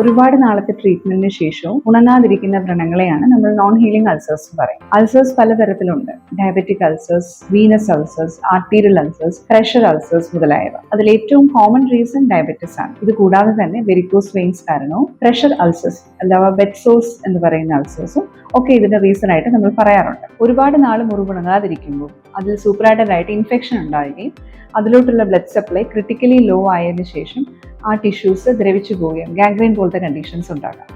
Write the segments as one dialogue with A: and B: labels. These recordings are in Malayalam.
A: ഒരുപാട് നാളത്തെ ട്രീറ്റ്മെന്റിന് ശേഷവും ഉണങ്ങാതിരിക്കുന്ന വ്രണങ്ങളെയാണ് നമ്മൾ നോൺ ഹീലിംഗ് അൾസേഴ്സ് എന്ന് പറയും. അൾസേഴ്സ് പലതരത്തിലുണ്ട്. Diabetic ulcers, venous ulcers, arterial ulcers, pressure ulcers മുതലായവ. അതിൽ ഏറ്റവും കോമൺ റീസൺ ഡയബറ്റിസ് ആണ്. ഇത് കൂടാതെ തന്നെ വെരിക്കോസ് വെയിൻസ് കാരണവും പ്രഷർ അൾസേഴ്സ് അഥവാ ബെഡ് സോഴ്സ് എന്ന് പറയുന്ന അൾസേഴ്സും ഒക്കെ ഇതിന്റെ റീസൺ ആയിട്ട് നമ്മൾ പറയാറുണ്ട്. ഒരുപാട് നാൾ മുറിവുണങ്ങാതിരിക്കുമ്പോൾ അതിൽ സൂപ്പറാഡഡ് ആയിട്ട് ഇൻഫെക്ഷൻ ഉണ്ടാവുകയും അതിലോട്ടുള്ള ബ്ലഡ് സപ്ലൈ ക്രിട്ടിക്കലി ലോ ആയതിനു ശേഷം ആ ടിഷ്യൂസ് ദ്രവിച്ചു പോവുകയും ഗാംഗ്രീൻ പോലത്തെ കണ്ടീഷൻസ് ഉണ്ടാകാം.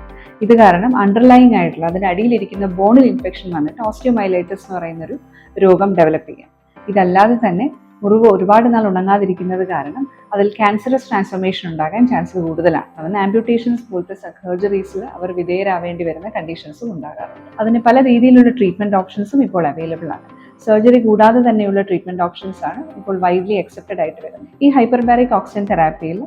A: ഇത് കാരണം അണ്ടർലൈങ് ആയിട്ടുള്ള അതിന് അടിയിലിരിക്കുന്ന ബോണിൽ ഇൻഫെക്ഷൻ വന്നിട്ട് ഓസ്റ്റിയോമൈലൈറ്റിസ് എന്ന് പറയുന്നൊരു രോഗം ഡെവലപ്പ് ചെയ്യാം. ഇതല്ലാതെ തന്നെ മുറിവ് ഒരുപാട് നാൾ ഉണങ്ങാതിരിക്കുന്നത് കാരണം അതിൽ ക്യാൻസറസ് ട്രാൻസ്ഫോർമേഷൻ ഉണ്ടാകാൻ ചാൻസ് കൂടുതലാണ്. അതിന് ആംപ്യൂട്ടേഷൻസ് പോലത്തെ സർജറീസിൽ അവർ വിധേയരാവേണ്ടി വരുന്ന കണ്ടീഷൻസും ഉണ്ടാകാറുണ്ട്. അതിന് പല രീതിയിലുള്ള ട്രീറ്റ്മെന്റ് ഓപ്ഷൻസും ഇപ്പോൾ അവൈലബിൾ ആണ്. സർജറി കൂടാതെ തന്നെയുള്ള ട്രീറ്റ്മെന്റ് ഓപ്ഷൻസ് ആണ് ഇപ്പോൾ വൈഡ്ലി അക്സെപ്റ്റഡ് ആയിട്ട് വരുന്നത്. ഈ ഹൈപ്പർബാരിക് ഓക്സിജൻ തെറാപ്പിയിൽ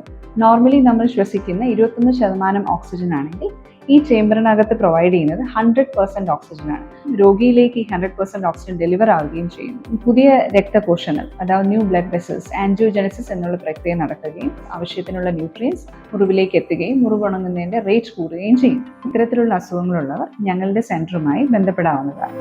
A: നോർമലി നമ്മൾ ശ്വസിക്കുന്ന 21% ഓക്സിജൻ ആണെങ്കിൽ ഈ ചേംബറിനകത്ത് പ്രൊവൈഡ് ചെയ്യുന്നത് 100% ഓക്സിജൻ ആണ്. രോഗിയിലേക്ക് ഈ 100% ഓക്സിജൻ ഡെലിവർ ആവുകയും ചെയ്യുന്നു. പുതിയ രക്തകോശങ്ങൾ അതായത് ന്യൂ ബ്ലഡ് വെസൽസ് ആൻജിയോജനസിസ് എന്നുള്ള പ്രക്രിയ നടക്കുകയും ആവശ്യത്തിനുള്ള ന്യൂട്രിയൻസ് മുറിവിലേക്ക് എത്തുകയും മുറിവ് ഉണങ്ങുന്നതിന്റെ റേറ്റ് കൂടുകയും ചെയ്യും. ഇത്തരത്തിലുള്ള അസുഖങ്ങളുള്ളവർ ഞങ്ങളുടെ സെന്ററുമായി ബന്ധപ്പെടാവുന്നതാണ്.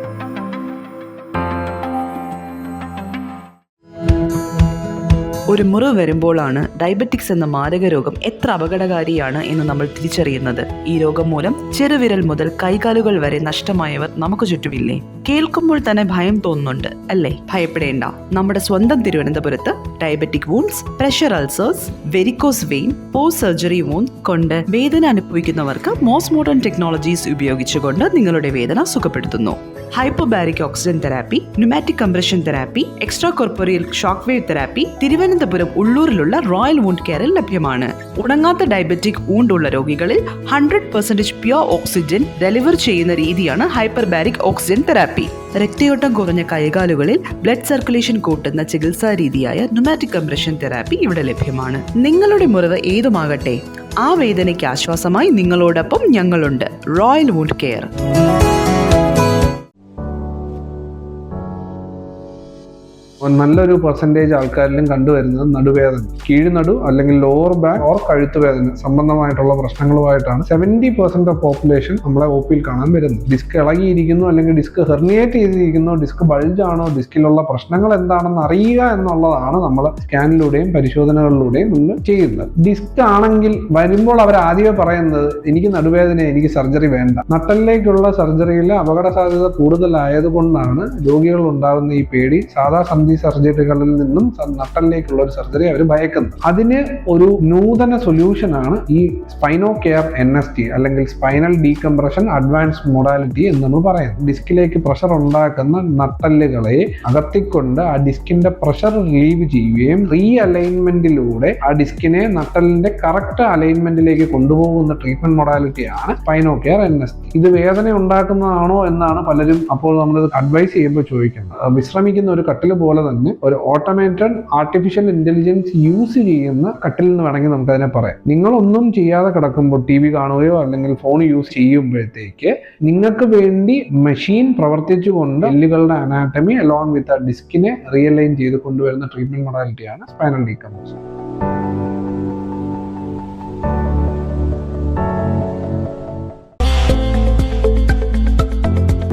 B: ഒരു മുറിവ് വരുമ്പോഴാണ് ഡയബറ്റിക്സ് എന്ന മാരക രോഗം എത്ര അപകടകാരിയാണ് എന്ന് നമ്മൾ തിരിച്ചറിയുന്നത്. ഈ രോഗം മൂലം ചെറുവിരൽ മുതൽ കൈകാലുകൾ വരെ നഷ്ടമായവർ നമുക്ക് ചുറ്റുമില്ലേ? കേൾക്കുമ്പോൾ തന്നെ ഭയം തോന്നുന്നുണ്ട് അല്ലേ? ഭയപ്പെടേണ്ട. നമ്മുടെ സ്വന്തം തിരുവനന്തപുരത്ത് diabetic wounds, pressure ulcers, varicose vein, post surgery wound കൊണ്ട് വേദന അനുഭവിക്കുന്നവർക്ക് മോസ്റ്റ് മോഡേൺ ടെക്നോളജീസ് ഉപയോഗിച്ചുകൊണ്ട് നിങ്ങളുടെ വേദന സുഖപ്പെടുത്തുന്നു. Hypobaric oxygen therapy, pneumatic compression therapy, extracorporeal shock wave therapy Thiruvananthapuram ഉള്ളൂരിലുള്ള റോയൽ വൂണ്ട് കെയറിൽ ലഭ്യമാണ്. ഉണങ്ങാത്ത ഡയബറ്റിക് വൂണ്ട് ഉള്ള രോഗികളിൽ 100% പ്യുവർ ഓക്സിജൻ ഡെലിവർ ചെയ്യുന്ന രീതിയാണ് ഹൈപ്പർബാരിക് ഓക്സിജൻ തെറാപ്പി. രക്തയോട്ടം കുറഞ്ഞ കൈകാലുകളിൽ ബ്ലഡ് സർക്കുലേഷൻ കൂട്ടുന്ന ചികിത്സാ രീതിയായ ന്യൂമാറ്റിക് കംപ്രഷൻ തെറാപ്പി ഇവിടെ ലഭ്യമാണ്. നിങ്ങളുടെ മുറിവ് ഏതുമാകട്ടെ, ആ വേദനയ്ക്ക് ആശ്വാസമായി നിങ്ങളോടൊപ്പം ഞങ്ങളുണ്ട്. Royal wound care.
C: നല്ലൊരു പെർസെൻറ്റേജ് ആൾക്കാരിലും കണ്ടുവരുന്നത് നടുവേദന, കീഴ്നടു അല്ലെങ്കിൽ ലോവർ ബാക്ക് ഓർ കഴുത്തുവേദന സംബന്ധമായിട്ടുള്ള പ്രശ്നങ്ങളുമായിട്ടാണ് 70% ഓഫ് പോപ്പുലേഷൻ നമ്മളെ ഒ പിയിൽ കാണാൻ വരുന്നത്. ഡിസ്ക് ഇളകിയിരിക്കുന്നു, അല്ലെങ്കിൽ ഡിസ്ക് ഹെർണിയേറ്റ് ചെയ്തിരിക്കുന്നു, ഡിസ്ക് ബൾജ് ആണോ, ഡിസ്കിലുള്ള പ്രശ്നങ്ങൾ എന്താണെന്ന് അറിയുക എന്നുള്ളതാണ് നമ്മൾ സ്കാനിലൂടെയും പരിശോധനകളിലൂടെയും മുന്നിൽ ചെയ്യുന്നത്. ഡിസ്ക് ആണെങ്കിൽ വരുമ്പോൾ അവർ ആദ്യമേ പറയുന്നത് എനിക്ക് നടുവേദന, എനിക്ക് സർജറി വേണ്ട. നട്ടലിലേക്കുള്ള സർജറിയിലെ അപകട സാധ്യത കൂടുതലായതുകൊണ്ടാണ് രോഗികൾ ഉണ്ടാകുന്ന ഈ പേടി. സാധാ സർജറികളിൽ നിന്നും നട്ടലിലേക്കുള്ള ഒരു സർജറി അവർ ഭയക്കുന്നത്. അതിന് ഒരു നൂതന സൊല്യൂഷനാണ് ഈ സ്പൈനോ കെയർ NST അല്ലെങ്കിൽ സ്പൈനൽ ഡീകംപ്രഷൻ അഡ്വാൻസ്ഡ് മൊഡാലിറ്റി എന്ന് നമ്മൾ പറയുന്നത്. ഡിസ്കിലേക്ക് പ്രഷർ ഉണ്ടാക്കുന്ന നട്ടലുകളെ അകത്തിക്കൊണ്ട് ആ ഡിസ്കിന്റെ പ്രഷർ റിലീവ് ചെയ്യുകയും റീ അലൈൻമെന്റിലൂടെ ആ ഡിസ്കിനെ നട്ടലിന്റെ കറക്റ്റ് അലൈൻമെന്റിലേക്ക് കൊണ്ടുപോകുന്ന ട്രീറ്റ്മെന്റ് മൊഡാലിറ്റിയാണ് സ്പൈനോ കെയർ NST. ഇത് വേദന ഉണ്ടാക്കുന്നതാണോ എന്നാണ് പലരും അപ്പോൾ നമ്മളിത് അഡ്വൈസ് ചെയ്യുമ്പോൾ ചോദിക്കുന്നത്. വിശ്രമിക്കുന്ന ഒരു കട്ടിൽ പോലെ തന്നെ ഒരു ഓട്ടോമേറ്റഡ് ആർട്ടിഫിഷ്യൽ ഇന്റലിജൻസ് യൂസ് ചെയ്യുന്ന കട്ടിൽ എന്ന് വേണമെങ്കിൽ നമുക്കതിനെ പറയാം. നിങ്ങളൊന്നും ചെയ്യാതെ കിടക്കുമ്പോൾ TV കാണുകയോ അല്ലെങ്കിൽ ഫോൺ യൂസ് ചെയ്യുമ്പോഴത്തേക്ക് നിങ്ങൾക്ക് വേണ്ടി മെഷീൻ പ്രവർത്തിച്ചുകൊണ്ട് എല്ലുകളുടെ അനാറ്റമി അലോങ് വിത്ത് ആ ഡിസ്കിനെ റിയലൈൻ ചെയ്ത് കൊണ്ടുവരുന്ന ട്രീറ്റ്മെന്റ് മൊഡാലിറ്റിയാണ് സ്പൈനൽ ഡീകംപ്രഷൻ.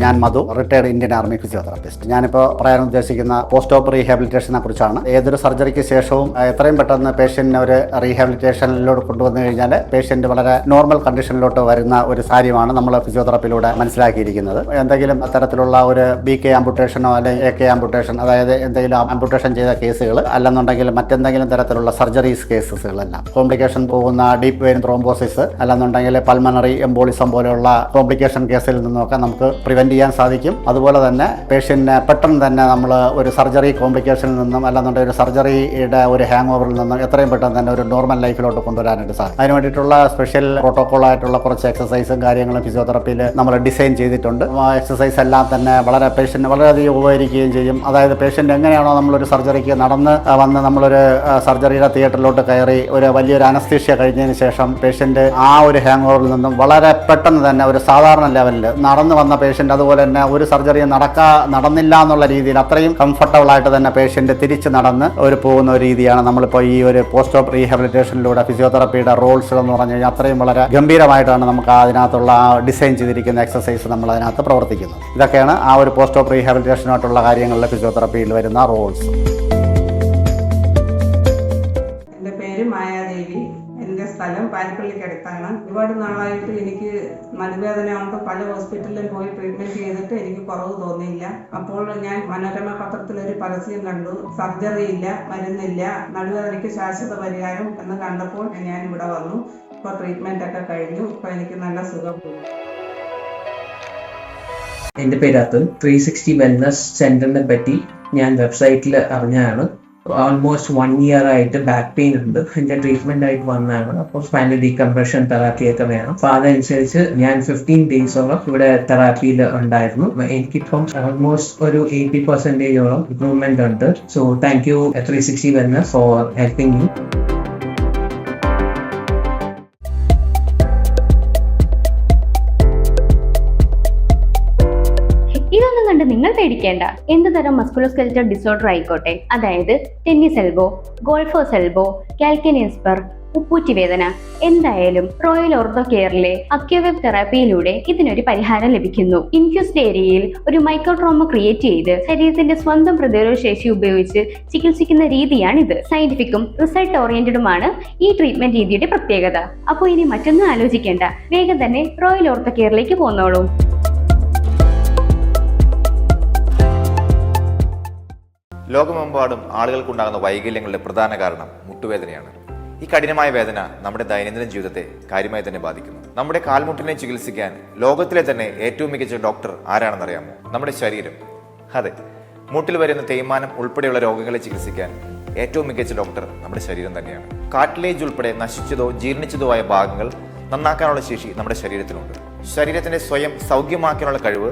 D: ഞാൻ മധു, റിട്ടയർഡ് ഇന്ത്യൻ ആർമി ഫിസിയോതെറാപ്പിസ്റ്റ്. ഞാനിപ്പോൾ പറയാൻ ഉദ്ദേശിക്കുന്ന പോസ്റ്റ് ഓപ്പ് റീഹാബിലിറ്റേഷനെ കുറിച്ചാണ്. ഏതൊരു സർജറിക്ക് ശേഷവും എത്രയും പെട്ടെന്ന് പേഷ്യന്റിനെ ഒരു റീഹാബിലിറ്റേഷനിലോട്ട് കൊണ്ടുവന്നു കഴിഞ്ഞാൽ പേഷ്യന്റ് വളരെ നോർമൽ കണ്ടീഷനിലോട്ട് വരുന്ന ഒരു കാര്യമാണ് നമ്മൾ ഫിസിയോതെറാപ്പിയിലൂടെ മനസ്സിലാക്കിയിരിക്കുന്നത്. എന്തെങ്കിലും തരത്തിലുള്ള ഒരു BK ആംപുട്ടേഷനോ അല്ലെങ്കിൽ AK ആംപുട്ടേഷൻ, അതായത് എന്തെങ്കിലും ആംപുട്ടേഷൻ ചെയ്ത കേസുകൾ അല്ലെന്നുണ്ടെങ്കിൽ മറ്റെന്തെങ്കിലും തരത്തിലുള്ള സർജറീസ് കേസുകളെല്ലാം കോംപ്ലിക്കേഷൻ പോകുന്ന ഡീപ്പ് വെയിൻ ത്രോംബോസിസ് അല്ലെന്നുണ്ടെങ്കിൽ പൾമണറി എംബോളിസം പോലെയുള്ള കോംപ്ലിക്കേഷൻ കേസിൽ നിന്നൊക്കെ നമുക്ക് പ്രിവെന്റ് ചെയ്യാൻ സാധിക്കും. അതുപോലെ തന്നെ പേഷ്യന്റിനെ പെട്ടെന്ന് തന്നെ നമ്മൾ ഒരു സർജറി കോംപ്ലിക്കേഷനിൽ നിന്നും അല്ലെന്നുണ്ടെങ്കിൽ ഒരു സർജറിയുടെ ഒരു ഹാങ് ഓവറിൽ നിന്നും എത്രയും പെട്ടെന്ന് തന്നെ ഒരു നോർമൽ ലൈഫിലോട്ട് കൊണ്ടുവരാനായിട്ട് സാധിക്കും. അതിന് വേണ്ടിയിട്ടുള്ള സ്പെഷ്യൽ പ്രോട്ടോകോൾ ആയിട്ടുള്ള കുറച്ച് എക്സസൈസും കാര്യങ്ങളും ഫിസിയോതെറാപ്പിയിൽ നമ്മൾ ഡിസൈൻ ചെയ്തിട്ടുണ്ട്. എക്സസൈസ് എല്ലാം തന്നെ വളരെ പേഷ്യന്റ് വളരെയധികം ഉപകരിക്കുകയും ചെയ്യും. അതായത് പേഷ്യന്റ് എങ്ങനെയാണോ നമ്മളൊരു സർജറിക്ക് നടന്ന് വന്ന് നമ്മളൊരു സർജറിയുടെ തിയേറ്ററിലോട്ട് കയറി ഒരു വലിയൊരു അനസ്തീഷ്യ കഴിഞ്ഞതിന് ശേഷം പേഷ്യന്റ് ആ ഒരു ഹാങ് ഓവറിൽ നിന്നും വളരെ പെട്ടെന്ന് തന്നെ ഒരു സാധാരണ ലെവലിൽ നടന്നു വന്ന പേഷ്യന്റ് അത് അതുപോലെ തന്നെ ഒരു സർജറി നടന്നില്ല എന്നുള്ള രീതിയിൽ അത്രയും കംഫർട്ടബിൾ ആയിട്ട് തന്നെ പേഷ്യൻ്റ് തിരിച്ച് നടന്ന് പോകുന്ന ഒരു രീതിയാണ് നമ്മളിപ്പോൾ ഈ ഒരു പോസ്റ്റ് ഓപ്പ് റീഹാബിലിറ്റേഷനിലൂടെ ഫിസിയോതെറാപ്പിയുടെ റോൾസ് എന്ന് പറഞ്ഞു കഴിഞ്ഞാൽ അത്രയും വളരെ ഗംഭീരമായിട്ടാണ് നമുക്ക് അതിനകത്തുള്ള ഡിസൈൻ ചെയ്തിരിക്കുന്ന എക്സസൈസ് നമ്മൾ അതിനകത്ത് പ്രവർത്തിക്കുന്നത്. ഇതൊക്കെയാണ് ആ ഒരു പോസ്റ്റ് ഓപ്പ് റീഹാബിലിറ്റേഷനായിട്ടുള്ള കാര്യങ്ങളിൽ ഫിസിയോതെറാപ്പിയിൽ വരുന്ന റോൾസ്.
E: എൻ്റെ പേര് മായാദേവി. എൻ്റെ സ്ഥലം പാരിപ്പള്ളിക്കടുത്താണ്. ഒരുപാട് നാളായിട്ട് എനിക്ക് നടുവേദന കൊണ്ട് പല ഹോസ്പിറ്റലിലും പോയി ട്രീറ്റ്മെന്റ് ചെയ്തിട്ട് എനിക്ക് കുറവ് തോന്നിയില്ല. അപ്പോൾ ഞാൻ മനോരമ പത്രത്തിലൊരു പരസ്യം കണ്ടു, സർജറി ഇല്ല, മരുന്നില്ല, നടുവേദനയ്ക്ക് ശാശ്വത പരിഹാരം എന്ന് കണ്ടപ്പോൾ ഞാൻ ഇവിടെ വന്നു. ഇപ്പോൾ ട്രീറ്റ്മെന്റ് ഒക്കെ കഴിഞ്ഞു. ഇപ്പോൾ എനിക്ക് നല്ല സുഖം തോന്നുന്നു.
F: എൻ്റെ പേര് അതുൽ. 360 വെൽനസ് സെന്ററിനെ പറ്റി ഞാൻ വെബ്സൈറ്റിൽ അറിഞ്ഞതാണ്. ഓൾമോസ്റ്റ് 1 year ആയിട്ട് ബാക്ക് പെയിൻ ഉണ്ട്. എൻ്റെ ട്രീറ്റ്മെന്റ് ആയിട്ട് വന്നതാണ്. അപ്പോൾ സ്പൈനൽ ഡീകംപ്രഷൻ തെറാപ്പി ഒക്കെ വേണം. അപ്പോൾ അതനുസരിച്ച് ഞാൻ 15 ഡേയ്സോളം ഇവിടെ തെറാപ്പിയിൽ ഉണ്ടായിരുന്നു. എനിക്കിപ്പം ഓൾമോസ്റ്റ് ഒരു 80% ഇംപ്രൂവ്മെന്റ് ഉണ്ട്. So thank you 360 wellness for helping me.
G: ഇതൊന്നും കണ്ട് നിങ്ങൾ പേടിക്കേണ്ട. എന്ത് തരം മസ്കുലോസ്കെലറ്റൽ ഡിസോർഡർ ആയിക്കോട്ടെ, അതായത് tennis elbow, golfer's elbow, calcaneus spur, ഉപ്പൂറ്റി വേദന, എന്തായാലും റോയൽ ഓർത്തോ കെയറിലെ അക്യുവേവ് തെറാപ്പിയിലൂടെ ഇതിനൊരു പരിഹാരം ലഭിക്കുന്നു. ഇൻഫ്യൂസ്ഡ് ഏരിയയിൽ ഒരു മൈക്രോട്രോമ ക്രിയേറ്റ് ചെയ്ത് ശരീരത്തിന്റെ സ്വന്തം പ്രതിരോധ ശേഷി ഉപയോഗിച്ച് ചികിത്സിക്കുന്ന രീതിയാണിത്. സയന്റിഫിക്കും റിസൾട്ട് ഓറിയന്റഡുമാണ് ഈ ട്രീറ്റ്മെന്റ് രീതിയുടെ പ്രത്യേകത. അപ്പോൾ ഇനി മറ്റൊന്നും ആലോചിക്കേണ്ട, വേഗം തന്നെ റോയൽ ഓർത്തോ കെയറിലേക്ക് പോന്നോളൂ.
H: ലോകമെമ്പാടും ആളുകൾക്കുണ്ടാകുന്ന വൈകല്യങ്ങളുടെ പ്രധാന കാരണം മുട്ടുവേദനയാണ്. ഈ കഠിനമായ വേദന നമ്മുടെ ദൈനംദിന ജീവിതത്തെ കാര്യമായി തന്നെ ബാധിക്കുന്നു. നമ്മുടെ കാൽമുട്ടിനെ ചികിത്സിക്കാൻ ലോകത്തിലെ തന്നെ ഏറ്റവും മികച്ച ഡോക്ടർ ആരാണെന്നറിയാമോ? നമ്മുടെ ശരീരം. അതെ, മുട്ടിൽ വരുന്ന തേയ്മാനം ഉൾപ്പെടെയുള്ള രോഗങ്ങളെ ചികിത്സിക്കാൻ ഏറ്റവും മികച്ച ഡോക്ടർ നമ്മുടെ ശരീരം തന്നെയാണ്. കാർട്ടിലേജ് ഉൾപ്പെടെ നശിച്ചതോ ജീർണിച്ചതോ ആയ ഭാഗങ്ങൾ നന്നാക്കാനുള്ള ശേഷി നമ്മുടെ ശരീരത്തിനുണ്ട്. ശരീരത്തിന്റെ സ്വയം സൗഖ്യമാക്കാനുള്ള കഴിവ്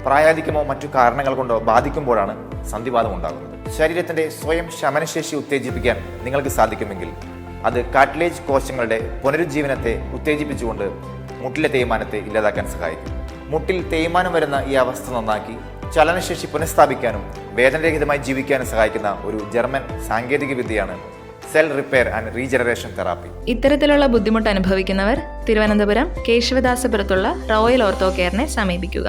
H: പ്രായാധിക്യമോ മറ്റു കാരണങ്ങൾ കൊണ്ടോ ബാധിക്കുമ്പോഴാണ് സന്ധിവാതം ഉണ്ടാകുന്നത്. ശരീരത്തിന്റെ സ്വയം ശമനശേഷി ഉത്തേജിപ്പിക്കാൻ നിങ്ങൾക്ക് സാധിക്കുമെങ്കിൽ അത് കാർട്ടിലേജ് കോശങ്ങളുടെ പുനരുജ്ജീവനത്തെ ഉത്തേജിപ്പിച്ചുകൊണ്ട് മുട്ടിലെ തേയ്മാനത്തെ ഇല്ലാതാക്കാൻ സഹായിക്കും. മുട്ടിൽ തേയ്മാനം വരുന്ന ഈ അവസ്ഥ നന്നാക്കി ചലനശേഷി പുനഃസ്ഥാപിക്കാനും വേദനരഹിതമായി ജീവിക്കാനും സഹായിക്കുന്ന ഒരു ജർമ്മൻ സാങ്കേതിക വിദ്യയാണ് cell repair and regeneration therapy.
I: ഇത്തരത്തിലുള്ള ബുദ്ധിമുട്ട് അനുഭവിക്കുന്നവർ തിരുവനന്തപുരം കേശവദാസപുരത്തുള്ള റോയൽ ഓർത്തോ കെയറിനെ സമീപിക്കുക.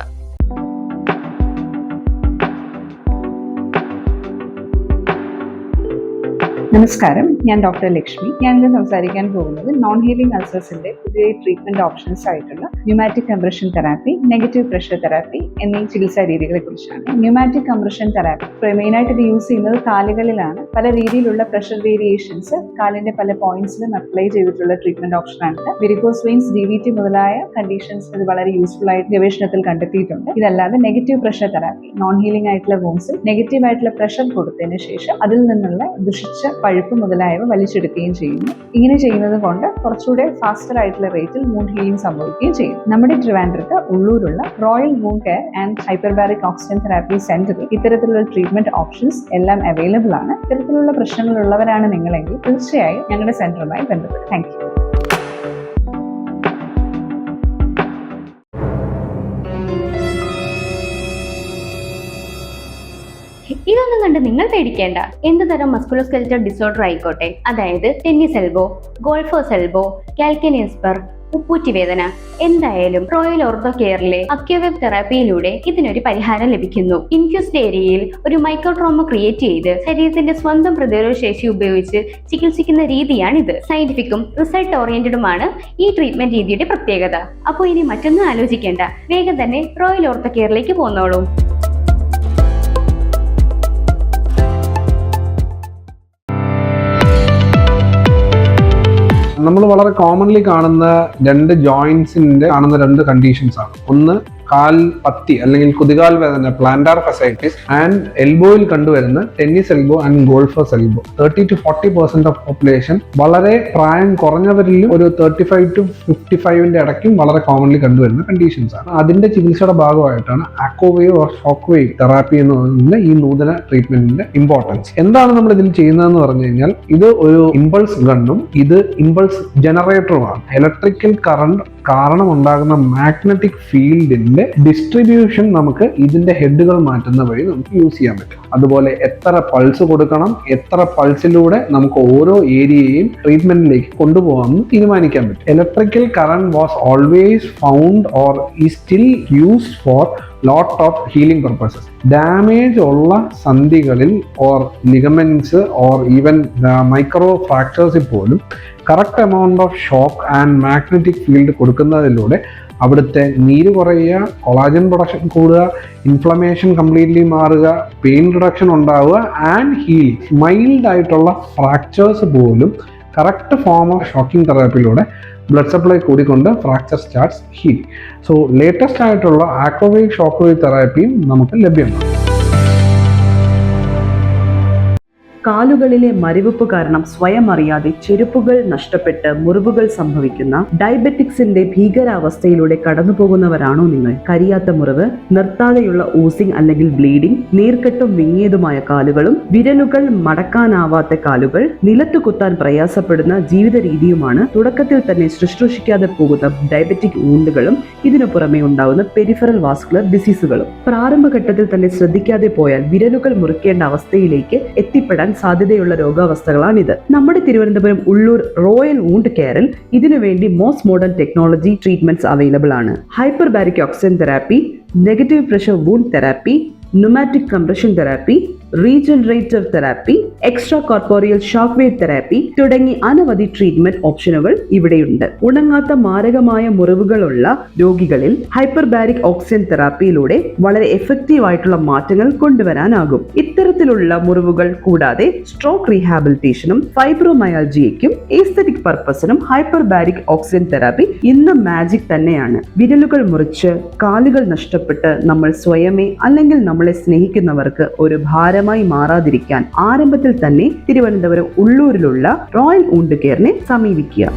A: നമസ്കാരം, ഞാൻ ഡോക്ടർ ലക്ഷ്മി. ഞാനിന്ന് സംസാരിക്കാൻ പോകുന്നത് നോൺ ഹീലിംഗ് അൾസേഴ്സിന്റെ പുതിയ ട്രീറ്റ്മെന്റ് ഓപ്ഷൻസ് ആയിട്ടുള്ള pneumatic compression therapy, negative pressure therapy എന്നീ ചികിത്സാ രീതികളെ കുറിച്ചാണ്. ന്യൂമാറ്റിക് കംപ്രഷൻ തെറാപ്പി മെയിനായിട്ട് ഇത് യൂസ് ചെയ്യുന്നത് കാലുകളിലാണ്. പല രീതിയിലുള്ള പ്രഷർ വേരിയേഷൻസ് കാലിന്റെ പല പോയിന്റ്സിലും അപ്ലൈ ചെയ്തിട്ടുള്ള ട്രീറ്റ്മെന്റ് ഓപ്ഷനാണ്. വെരിക്കോസ് വെയിൻസ്, DVT മുതലായ കണ്ടീഷൻസ് ഇത് വളരെ യൂസ്ഫുൾ ആയിട്ട് ഗവേഷണത്തിൽ കണ്ടെത്തിയിട്ടുണ്ട്. ഇതല്ലാതെ negative pressure therapy, non healing ആയിട്ടുള്ള വോൺസിൽ നെഗറ്റീവ് ആയിട്ടുള്ള പ്രഷർ കൊടുത്തതിന് ശേഷം അതിൽ നിന്നുള്ള ദുഷിച്ച പഴുപ്പ് മുതലായവ വലിച്ചെടുക്കുകയും ചെയ്യുന്നു. ഇങ്ങനെ ചെയ്യുന്നത് കൊണ്ട് കുറച്ചുകൂടെ ഫാസ്റ്റർ ആയിട്ടുള്ള റേറ്റിൽ വൂണ്ട് ഹീലിംഗ് സംഭവിക്കുകയും ചെയ്യും. നമ്മുടെ ട്രിവാൻഡ്രത്ത് ഉള്ളൂരുള്ള Royal wound Care and Hyperbaric oxygen Therapy സെന്ററിൽ ഇത്തരത്തിലുള്ള ട്രീറ്റ്മെന്റ് ഓപ്ഷൻസ് എല്ലാം അവൈലബിൾ ആണ്. ഇത്തരത്തിലുള്ള പ്രശ്നങ്ങളുള്ളവരാണ് നിങ്ങളെങ്കിൽ തീർച്ചയായും ഞങ്ങളുടെ സെന്ററുമായി ബന്ധപ്പെടും. Thank you.
G: ഇതൊന്നും കണ്ട് നിങ്ങൾ പേടിക്കേണ്ട. എന്ത് തരം മസ്കുലോസ്കെലറ്റൽ ഡിസോർഡർ ആയിക്കോട്ടെ, അതായത് tennis elbow, golfer's elbow, calcaneus spur, ഉപ്പൂറ്റി വേദന, എന്തായാലും റോയൽ ഓർത്തോ കെയറിലെ അക്യുവേവ് തെറാപ്പിയിലൂടെ ഇതിനൊരു പരിഹാരം ലഭിക്കുന്നു. ഇൻഫ്യൂസ്ഡ് ഏരിയയിൽ ഒരു മൈക്രോട്രോമ ക്രിയേറ്റ് ചെയ്ത് ശരീരത്തിന്റെ സ്വന്തം പ്രതിരോധ ശേഷി ഉപയോഗിച്ച് ചികിത്സിക്കുന്ന രീതിയാണിത്. സയന്റിഫിക്കും റിസൾട്ട് ഓറിയന്റഡുമാണ് ഈ ട്രീറ്റ്മെന്റ് രീതിയുടെ പ്രത്യേകത. അപ്പോൾ ഇനി മറ്റൊന്നും ആലോചിക്കേണ്ട, വേഗം തന്നെ റോയൽ ഓർത്തോ കെയറിലേക്ക് പോന്നോളൂ.
C: നമ്മൾ വളരെ കോമൺലി കാണുന്ന രണ്ട് കണ്ടീഷൻസ് ആണ്. ഒന്ന് കാൽ പത്തി അല്ലെങ്കിൽ കുതികാൽ വേദന, പ്ലാന്റാർ ഫസൈറ്റിസ്, ആൻഡ് എൽബോയിൽ കണ്ടുവരുന്ന tennis elbow and golfers elbow. 30 to 40% of population വളരെ പ്രായം കുറഞ്ഞവരിലും ഒരു 35 to 55 ഇടയ്ക്കും വളരെ കോമൺലി കണ്ടുവരുന്ന കണ്ടീഷൻസ് ആണ്. അതിന്റെ ചികിത്സയുടെ ഭാഗമായിട്ടാണ് ആക്കോവേവ് ഓർ ഷോക്ക് വേവ് തെറാപ്പി എന്ന് പറയുന്ന ഈ നൂതന ട്രീറ്റ്മെന്റിന്റെ ഇമ്പോർട്ടൻസ്. എന്താണ് നമ്മൾ ഇതിൽ ചെയ്യുന്നതെന്ന് പറഞ്ഞു കഴിഞ്ഞാൽ, ഇത് ഒരു ഇമ്പൾസ് ഗണ്ണും ഇത് ഇമ്പൾസ് ജനറേറ്ററുമാണ്. ഇലക്ട്രിക്കൽ കറണ്ട് കാരണം ഉണ്ടാകുന്ന മാഗ്നറ്റിക് ഫീൽഡിന്റെ ഡിസ്ട്രിബ്യൂഷൻ നമുക്ക് ഇതിന്റെ ഹെഡുകൾ മാറ്റുന്ന വഴി നമുക്ക് യൂസ് ചെയ്യാൻ പറ്റും. അതുപോലെ എത്ര പൾസ് കൊടുക്കണം, എത്ര പൾസിലൂടെ നമുക്ക് ഓരോ ഏരിയയും ട്രീറ്റ്മെന്റിലേക്ക് കൊണ്ടുപോകാമെന്ന് തീരുമാനിക്കാൻ പറ്റും. Electrical current was always found or is still used for lot of healing purposes. Damage ഉള്ള സന്ധികളിൽ or ligaments or even micro ഫ്രാക്ചേഴ്സിൽ പോലും correct amount of shock and magnetic field കൊടുക്കുന്നതിലൂടെ അവിടുത്തെ നീര് കുറയുക, കൊളാജൻ പ്രൊഡക്ഷൻ കൂടുക, ഇൻഫ്ലമേഷൻ കംപ്ലീറ്റ്ലി മാറുക, പെയിൻ റിഡക്ഷൻ ഉണ്ടാവുക ആൻഡ് ഹീലിംഗ്. മൈൽഡ് ആയിട്ടുള്ള ഫ്രാക്ചേഴ്സ് പോലും കറക്റ്റ് ഫോം ഓഫ് ഷോക്കിംഗ് തെറാപ്പിയിലൂടെ ബ്ലഡ് സപ്ലൈ കൂടിക്കൊണ്ട് fracture starts healing. So latest ആയിട്ടുള്ള ആക്രോവേവ് ഷോക്ക് വേവ് തെറാപ്പിയും നമുക്ക് ലഭ്യമാണ്.
B: കാലുകളിലെ മരവിപ്പ് കാരണം സ്വയം അറിയാതെ ചെരുപ്പുകൾ നഷ്ടപ്പെട്ട് മുറിവുകൾ സംഭവിക്കുന്ന ഡയബറ്റിക്സിന്റെ ഭീകരാവസ്ഥയിലൂടെ കടന്നുപോകുന്നവരാണോ നിങ്ങൾ? കരിയാത്ത മുറിവ്, നിർത്താതെയുള്ള ഊസിംഗ് അല്ലെങ്കിൽ ബ്ലീഡിംഗ്, നീർക്കെട്ടും വിങ്ങിയതുമായ കാലുകളും വിരലുകൾ മടക്കാനാവാത്ത കാലുകൾ, നിലത്ത് കുത്താൻ പ്രയാസപ്പെടുന്ന ജീവിത രീതിയുമാണ് തുടക്കത്തിൽ തന്നെ ശുശ്രൂഷിക്കാതെ പോകുന്ന ഡയബറ്റിക് വൂണ്ടുകളും ഇതിനു പുറമെ ഉണ്ടാകുന്ന പെരിഫറൽ വാസ്കുലർ ഡിസീസുകളും. പ്രാരംഭഘട്ടത്തിൽ തന്നെ ശ്രദ്ധിക്കാതെ പോയാൽ വിരലുകൾ മുറിക്കേണ്ട അവസ്ഥയിലേക്ക് എത്തിപ്പെടാൻ സാധ്യതയുള്ള രോഗാവസ്ഥകളാണിത്. നമ്മുടെ തിരുവനന്തപുരം ഉള്ളൂർ റോയൽ വൂണ്ട് കെയറിൽ ഇതിനുവേണ്ടി most modern technology treatments available ആണ്. Hyperbaric oxygen therapy, negative pressure wound therapy, pneumatic compression therapy, regenerative therapy, extracorporeal shock wave therapy തുടങ്ങി അനവധി ട്രീറ്റ്മെന്റ് ഓപ്ഷനുകൾ ഇവിടെയുണ്ട്. ഉണങ്ങാത്ത മാരകമായ മുറിവുകളുള്ള രോഗികളിൽ ഹൈപ്പർബാരിക് ഓക്സിജൻ തെറാപ്പിയിലൂടെ വളരെ എഫക്റ്റീവ് ആയിട്ടുള്ള മാറ്റങ്ങൾ കൊണ്ടുവരാനാകും. ഇത്തരത്തിലുള്ള മുറിവുകൾ കൂടാതെ സ്ട്രോക്ക് റീഹാബിലിറ്റേഷനും ഫൈബ്രോമയാൾജിയയ്ക്കും എസ്തെറ്റിക് പർപ്പസിനും ഹൈപ്പർബാരിക് ഓക്സിജൻ തെറാപ്പി ഇന്ന് മാജിക് തന്നെയാണ്. വിരലുകൾ മുറിച്ച് കാലുകൾ നഷ്ടപ്പെട്ട് നമ്മൾ സ്വയമേ അല്ലെങ്കിൽ നമ്മളെ സ്നേഹിക്കുന്നവർക്ക് ഒരു ഭാരമായി മാറാതിരിക്കാൻ ആരംഭത്തിൽ തന്നെ തിരുവനന്തപുരം ഉള്ളൂരിലുള്ള റോയൽ വൂണ്ട് കെയറിനെ സമീപിക്കുക.